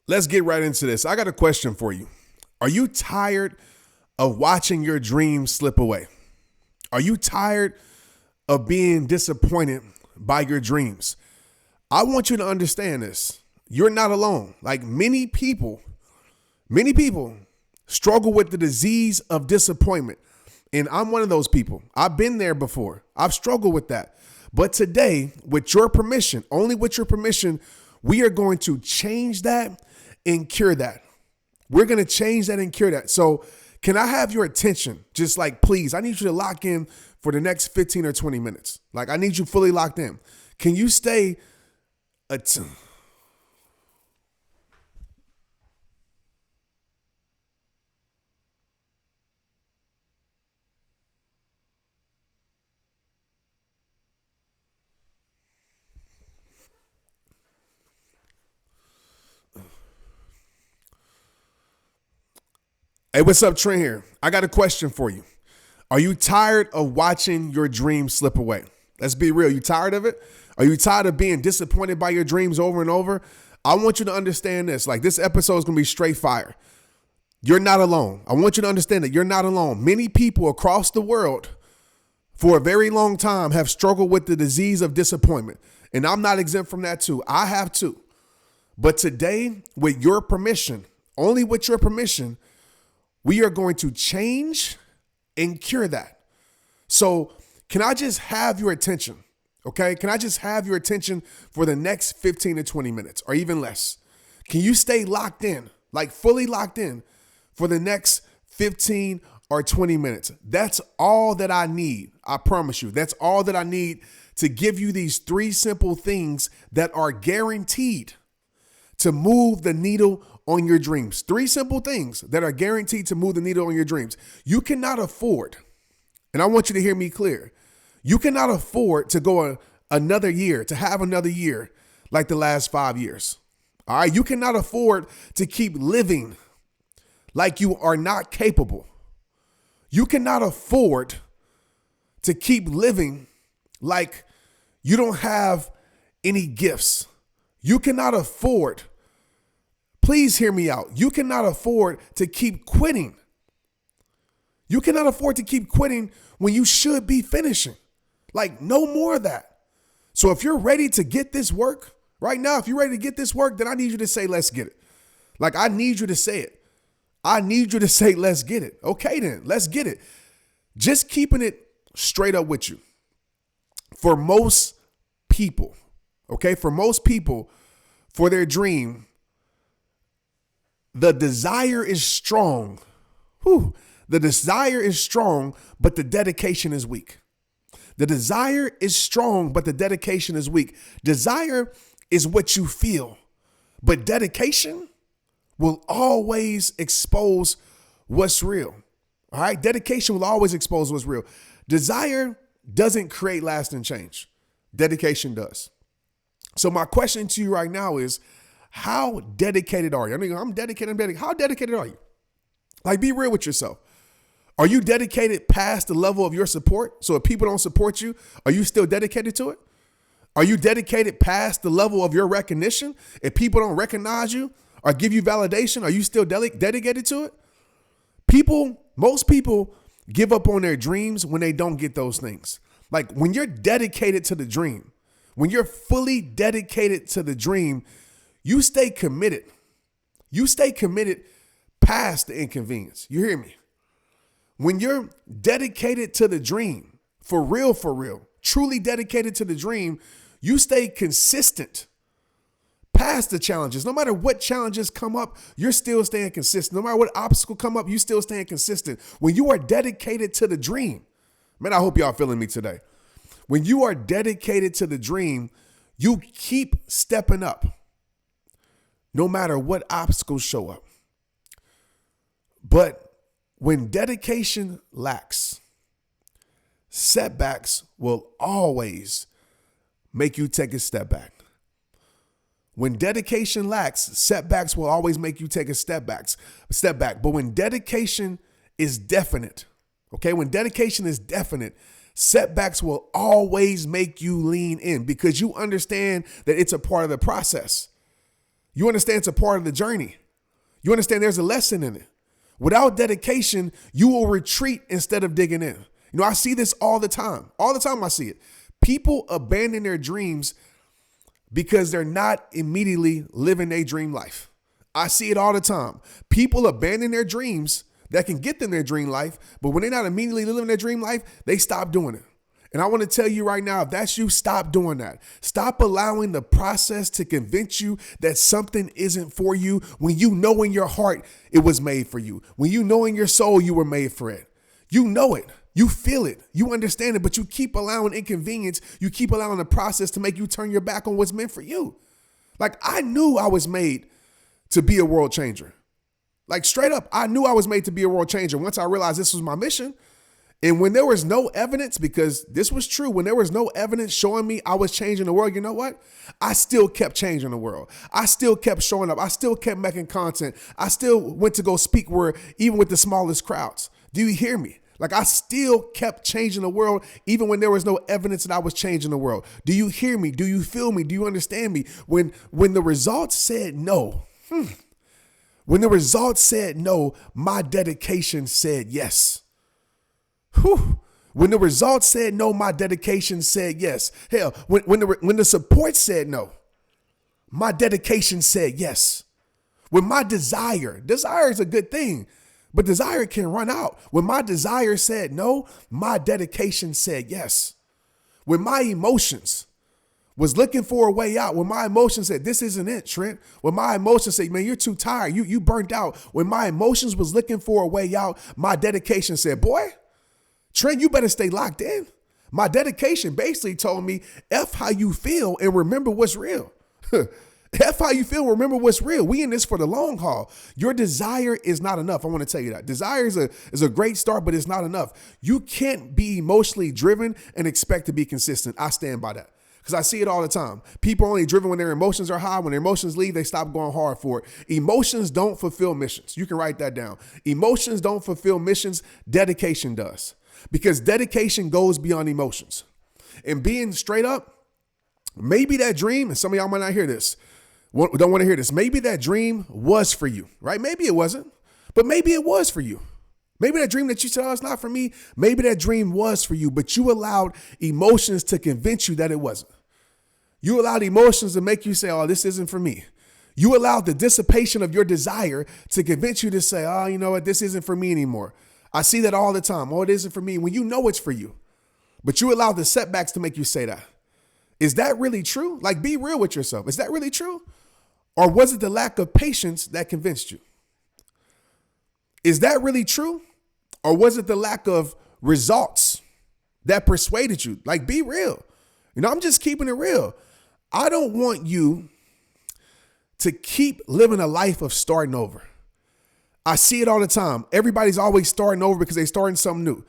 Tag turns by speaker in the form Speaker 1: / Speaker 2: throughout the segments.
Speaker 1: Let's get right into this. I got a question for you. Are you tired of watching your dreams slip away? Are you tired of being disappointed by your dreams? I want you to understand this. You're not alone. Like many people struggle with the disease of disappointment. And I'm one of those people. I've been there before. I've struggled with that. But today, with your permission, only with your permission, we are going to change that and cure that. We're going to change that and cure that. So can I have your attention? Just like, please, I need you to lock in for the next 15 or 20 minutes. Like, I need you fully locked in. Can you stay Hey, what's up, Trent here? I got a question for you. Are you tired of watching your dreams slip away? Let's be real. You tired of it? Are you tired of being disappointed by your dreams over and over? I want you to understand this. Like, this episode is going to be straight fire. You're not alone. I want you to understand that you're not alone. Many people across the world for a very long time have struggled with the disease of disappointment. And I'm not exempt from that too. I have too. But today, with your permission, only with your permission, we are going to change and cure that. So can I just have your attention? Okay. Can I just have your attention for the next 15 to 20 minutes or even less? Can you stay locked in, like fully locked in for the next 15 or 20 minutes? That's all that I need. I promise you. That's all that I need to give you these three simple things that are guaranteed to move the needle on your dreams. Three simple things that are guaranteed to move the needle on your dreams. You cannot afford, and I want you to hear me clear, you cannot afford to go another year, to have another year like the last 5 years. All right. You cannot afford to keep living like you are not capable. You cannot afford to keep living like you don't have any gifts. You cannot afford, please hear me out. You cannot afford to keep quitting. You cannot afford to keep quitting when you should be finishing. Like, no more of that. So if you're ready to get this work right now, if you're ready to get this work, then I need you to say, let's get it. Like, I need you to say it. I need you to say, let's get it. Okay, then let's get it. Just keeping it straight up with you. For most people, okay, for their dream, the desire is strong. The desire is strong, but the dedication is weak. The desire is strong, but the dedication is weak. Desire is what you feel, but dedication will always expose what's real. All right. Dedication will always expose what's real. Desire doesn't create lasting change. Dedication does. So my question to you right now is, how dedicated are you? I mean, I'm dedicated. How dedicated are you? Like, be real with yourself. Are you dedicated past the level of your support? So if people don't support you, are you still dedicated to it? Are you dedicated past the level of your recognition? If people don't recognize you or give you validation, are you still dedicated to it? Most people give up on their dreams when they don't get those things. Like, when you're dedicated to the dream, when you're fully dedicated to the dream, you stay committed. You stay committed past the inconvenience. You hear me? When you're dedicated to the dream, for real, truly dedicated to the dream, you stay consistent past the challenges. No matter what challenges come up, you're still staying consistent. No matter what obstacle come up, you still staying consistent. When you are dedicated to the dream, man, I hope y'all feeling me today. When you are dedicated to the dream, you keep stepping up no matter what obstacles show up. But when dedication lacks, setbacks will always make you take a step back. When dedication lacks, setbacks will always make you take a step back. But when dedication is definite, okay, when dedication is definite, setbacks will always make you lean in because you understand that it's a part of the process. You understand it's a part of the journey. You understand there's a lesson in it. Without dedication, you will retreat instead of digging in. You know, I see this all the time. All the time I see it. People abandon their dreams because they're not immediately living their dream life. I see it all the time. People abandon their dreams that can get them their dream life, but when they're not immediately living their dream life, they stop doing it. And I want to tell you right now, if that's you, stop doing that. Stop allowing the process to convince you that something isn't for you when you know in your heart it was made for you. When you know in your soul you were made for it. You know it. You feel it. You understand it, but you keep allowing inconvenience. You keep allowing the process to make you turn your back on what's meant for you. Like, I knew I was made to be a world changer. Like, straight up, I knew I was made to be a world changer once I realized this was my mission. And when there was no evidence, because this was true, when there was no evidence showing me I was changing the world, you know what? I still kept changing the world. I still kept showing up. I still kept making content. I still went to go speak where, even with the smallest crowds. Do you hear me? Like, I still kept changing the world, even when there was no evidence that I was changing the world. Do you hear me? Do you feel me? Do you understand me? When the results said no, when the results said no, my dedication said yes. Whew. When the results said no, my dedication said yes. Hell, when the support said no, my dedication said yes. When my desire is a good thing, but desire can run out. When my desire said no, my dedication said yes. When my emotions was looking for a way out, when my emotions said, this isn't it, Trent. When my emotions said, man, you're too tired. You burnt out. When my emotions was looking for a way out, my dedication said, boy, Trent, you better stay locked in. My dedication basically told me, F how you feel and remember what's real. F how you feel, remember what's real. We in this for the long haul. Your desire is not enough. I want to tell you that. Desire is a great start, but it's not enough. You can't be emotionally driven and expect to be consistent. I stand by that because I see it all the time. People are only driven when their emotions are high. When their emotions leave, they stop going hard for it. Emotions don't fulfill missions. You can write that down. Emotions don't fulfill missions. Dedication does. Because dedication goes beyond emotions. And being straight up, maybe that dream, and some of y'all might not hear this, don't want to hear this. Maybe that dream was for you, right? Maybe it wasn't, but maybe it was for you. Maybe that dream that you said, oh, it's not for me. Maybe that dream was for you, but you allowed emotions to convince you that it wasn't. You allowed emotions to make you say, oh, this isn't for me. You allowed the dissipation of your desire to convince you to say, oh, you know what? This isn't for me anymore. I see that all the time. Oh, it isn't for me. When you know it's for you, but you allow the setbacks to make you say that. Is that really true? Like, be real with yourself. Is that really true? Or was it the lack of patience that convinced you? Is that really true? Or was it the lack of results that persuaded you? Like, be real. You know, I'm just keeping it real. I don't want you to keep living a life of starting over. I see it all the time. Everybody's always starting over because they're starting something new.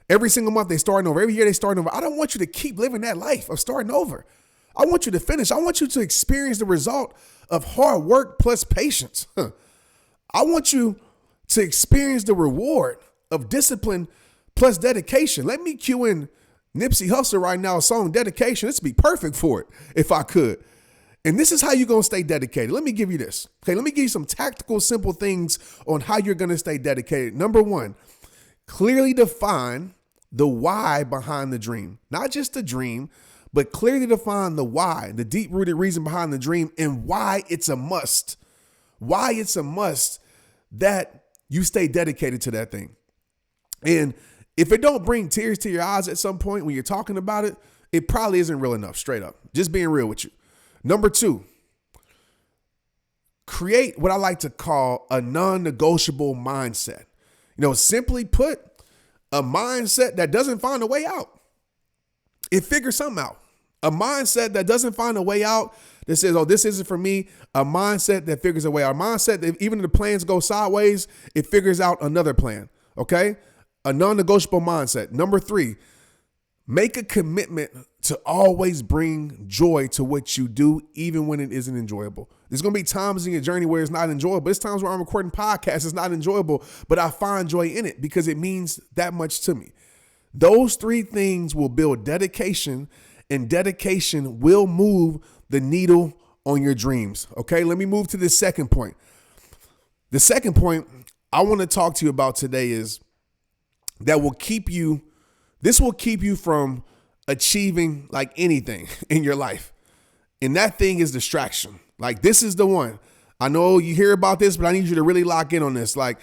Speaker 1: Every single month they're starting over. Every year they're starting over. I don't want you to keep living that life of starting over. I want you to finish. I want you to experience the result of hard work plus patience. I want you to experience the reward of discipline plus dedication. Let me cue in Nipsey Hussle right now, a song, Dedication. This would be perfect for it if I could. And this is how you're going to stay dedicated. Let me give you this. Okay, let me give you some tactical, simple things on how you're going to stay dedicated. Number one, clearly define the why behind the dream. Not just the dream, but clearly define the why, the deep-rooted reason behind the dream and why it's a must. Why it's a must that you stay dedicated to that thing. And if it don't bring tears to your eyes at some point when you're talking about it, it probably isn't real enough, straight up. Just being real with you. Number two, create what I like to call a non-negotiable mindset. You know, simply put, a mindset that doesn't find a way out. It figures something out. A mindset that doesn't find a way out, that says, oh, this isn't for me. A mindset that figures a way out. A mindset that even if the plans go sideways, it figures out another plan, okay? A non-negotiable mindset. Number three, make a commitment to always bring joy to what you do, even when it isn't enjoyable. There's going to be times in your journey where it's not enjoyable. There's times where I'm recording podcasts, it's not enjoyable, but I find joy in it because it means that much to me. Those three things will build dedication, and dedication will move the needle on your dreams. Okay, let me move to the second point. The second point I want to talk to you about today is that this will keep you from achieving like anything in your life. And that thing is distraction. Like, this is the one. I know you hear about this, but I need you to really lock in on this. Like,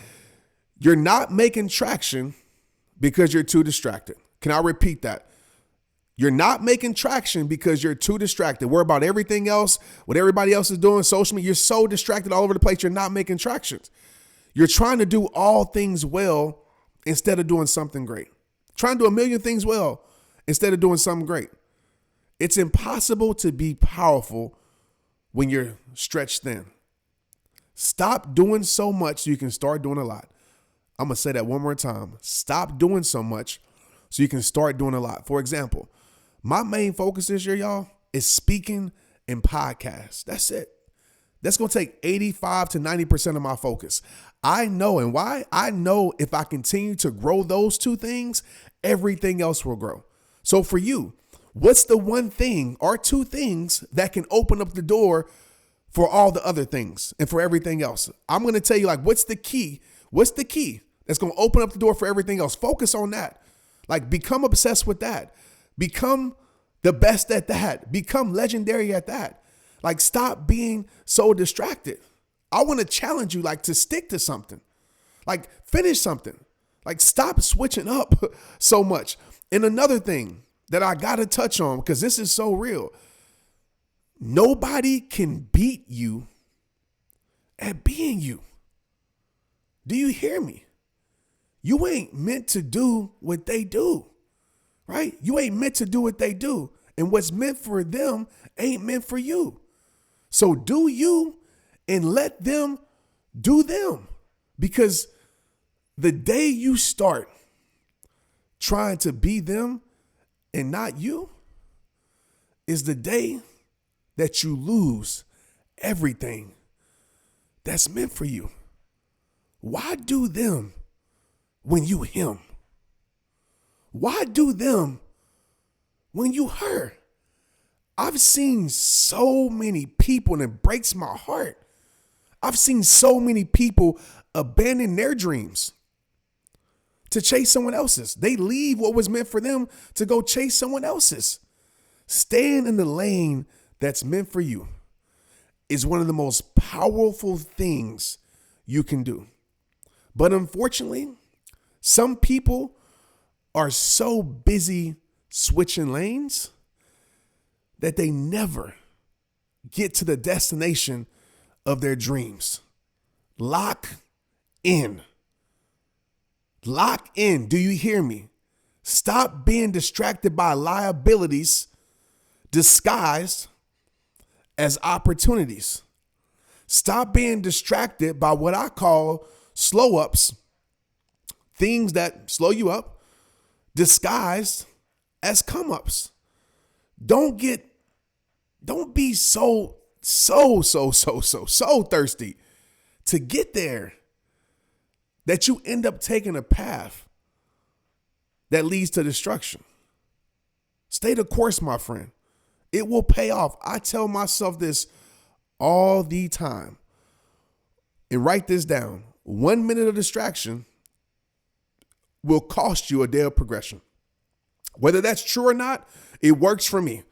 Speaker 1: you're not making traction because you're too distracted. Can I repeat that? You're not making traction because you're too distracted. Worry about everything else, what everybody else is doing, social media. You're so distracted all over the place. You're not making traction. You're trying to do all things well instead of doing something great. Trying to do a million things well instead of doing something great. It's impossible to be powerful when you're stretched thin. Stop doing so much so you can start doing a lot. I'm going to say that one more time. Stop doing so much so you can start doing a lot. For example, my main focus this year, y'all, is speaking and podcasts. That's it. That's going to take 85 to 90% of my focus. I know. And why? I know if I continue to grow those two things, everything else will grow. So for you, what's the one thing or two things that can open up the door for all the other things and for everything else? I'm going to tell you, like, what's the key? What's the key that's going to open up the door for everything else? Focus on that. Like, become obsessed with that. Become the best at that. Become legendary at that. Like, stop being so distracted. I want to challenge you, like, to stick to something. Like, finish something. Like, stop switching up so much. And another thing that I got to touch on, because this is so real. Nobody can beat you at being you. Do you hear me? You ain't meant to do what they do, right? You ain't meant to do what they do. And what's meant for them ain't meant for you. So do you and let them do them. Because the day you start trying to be them and not you is the day that you lose everything that's meant for you. Why do them when you him? Why do them when you her? I've seen so many people, and it breaks my heart. I've seen so many people abandon their dreams to chase someone else's. They leave what was meant for them to go chase someone else's. Staying in the lane that's meant for you is one of the most powerful things you can do. But unfortunately, some people are so busy switching lanes that they never get to the destination of their dreams. Lock in. Lock in. Do you hear me? Stop being distracted by liabilities disguised as opportunities. Stop being distracted by what I call slow ups, things that slow you up, disguised as come ups. Don't be so thirsty to get there that you end up taking a path that leads to destruction. Stay the course, my friend. It will pay off. I tell myself this all the time. And write this down. 1 minute of distraction will cost you a day of progression. Whether that's true or not, it works for me.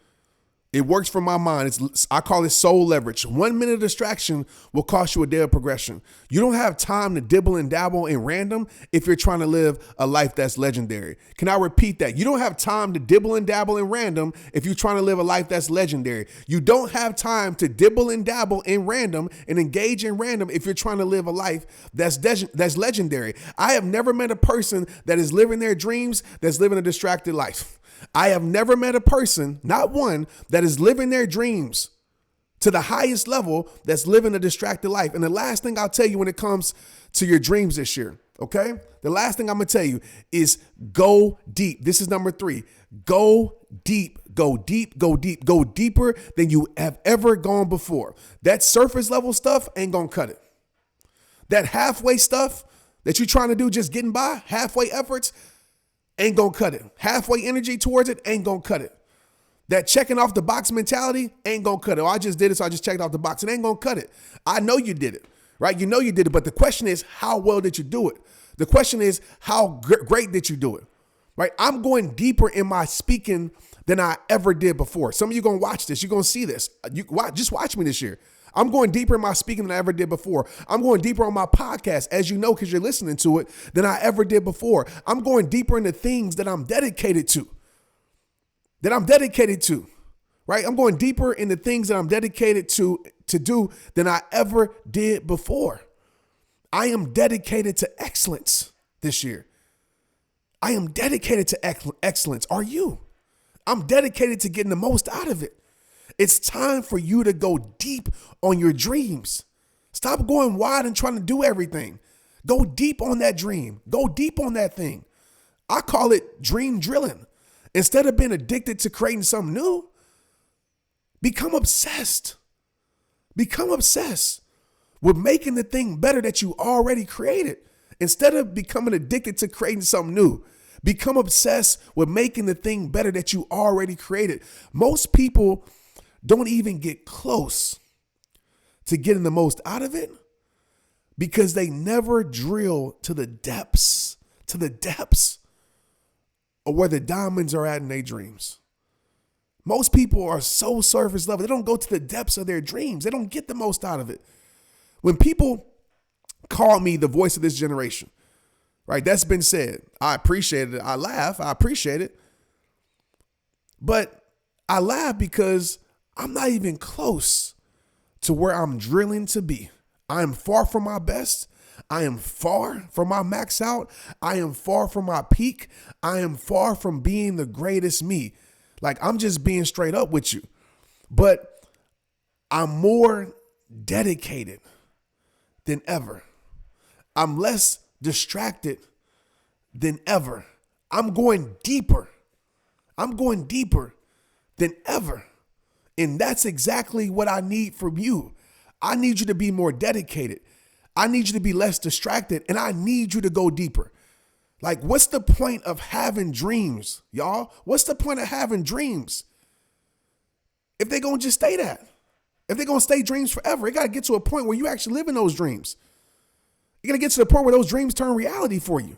Speaker 1: It works for my mind. I call it soul leverage. 1 minute of distraction will cost you a day of progression. You don't have time to dibble and dabble in random if you're trying to live a life that's legendary. Can I repeat that? You don't have time to dibble and dabble in random if you're trying to live a life that's legendary. You don't have time to dibble and dabble in random and engage in random if you're trying to live a life that's legendary. I have never met a person that is living their dreams that's living a distracted life. I have never met a person, not one, that is living their dreams to the highest level that's living a distracted life. And the last thing I'll tell you when it comes to your dreams this year, okay? The last thing I'm going to tell you is go deep. This is number 3. Go deep, go deep, go deep, go deeper than you have ever gone before. That surface level stuff ain't going to cut it. That halfway stuff that you're trying to do, just getting by, halfway efforts, ain't gonna cut it. Halfway energy towards it ain't gonna cut it. That checking off the box mentality ain't gonna cut it. Oh, I just did it, so I just checked off the box. It ain't gonna cut it. I know you did it, right? You know you did it, but the question is, how well did you do it? The question is, how great did you do it, right? I'm going deeper in my speaking than I ever did before. Some of you gonna watch this. You're gonna see this. Just watch me this year. I'm going deeper in my speaking than I ever did before. I'm going deeper on my podcast, as you know, because you're listening to it, than I ever did before. I'm going deeper into things that I'm dedicated to. Right? I'm going deeper into things that I'm dedicated to do than I ever did before. I am dedicated to excellence this year. I am dedicated to excellence. Are you? I'm dedicated to getting the most out of it. It's time for you to go deep on your dreams. Stop going wide and trying to do everything. Go deep on that dream. Go deep on that thing. I call it dream drilling. Instead of being addicted to creating something new, become obsessed. Become obsessed with making the thing better that you already created. Instead of becoming addicted to creating something new, become obsessed with making the thing better that you already created. Most people don't even get close to getting the most out of it because they never drill to the depths of where the diamonds are at in their dreams. Most people are so surface level. They don't go to the depths of their dreams. They don't get the most out of it. When people call me the voice of this generation, right? That's been said. I appreciate it. I laugh. I appreciate it. But I laugh because I'm not even close to where I'm drilling to be. I am far from my best. I am far from my max out. I am far from my peak. I am far from being the greatest me. Like, I'm just being straight up with you. But I'm more dedicated than ever. I'm less distracted than ever. I'm going deeper. I'm going deeper than ever. And that's exactly what I need from you. I need you to be more dedicated. I need you to be less distracted. And I need you to go deeper. Like, what's the point of having dreams, y'all? What's the point of having dreams if they're going to just stay that? If they're going to stay dreams forever, it got to get to a point where you actually live in those dreams. You got to get to the point where those dreams turn reality for you.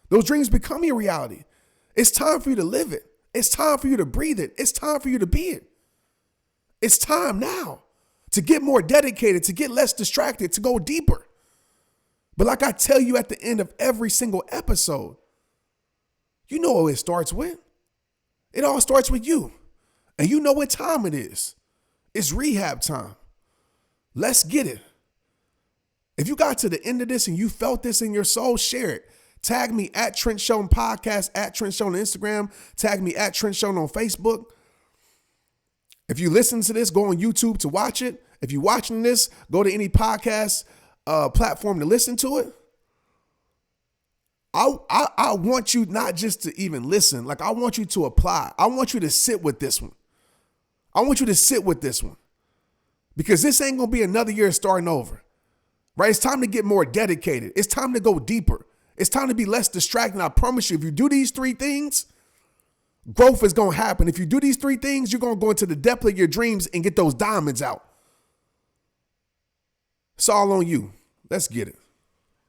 Speaker 1: Those dreams become your reality. It's time for you to live it. It's time for you to breathe it. It's time for you to be it. It's time now to get more dedicated, to get less distracted, to go deeper. But like I tell you at the end of every single episode, you know what it starts with. It all starts with you. And you know what time it is. It's rehab time. Let's get it. If you got to the end of this and you felt this in your soul, share it. Tag me at Trent Shelton Podcast, at Trent Shelton on Instagram. Tag me at Trent Shelton on Facebook. If you listen to this, go on YouTube to watch it. If you're watching this, go to any podcast platform to listen to it. I want you not just to even listen, like I want you to apply. I want you to sit with this one. I want you to sit with this one because this ain't going to be another year starting over, right? It's time to get more dedicated. It's time to go deeper. It's time to be less distracted. I promise you, if you do these three things, growth is going to happen. If you do these three things, you're going to go into the depth of your dreams and get those diamonds out. It's all on you. Let's get it.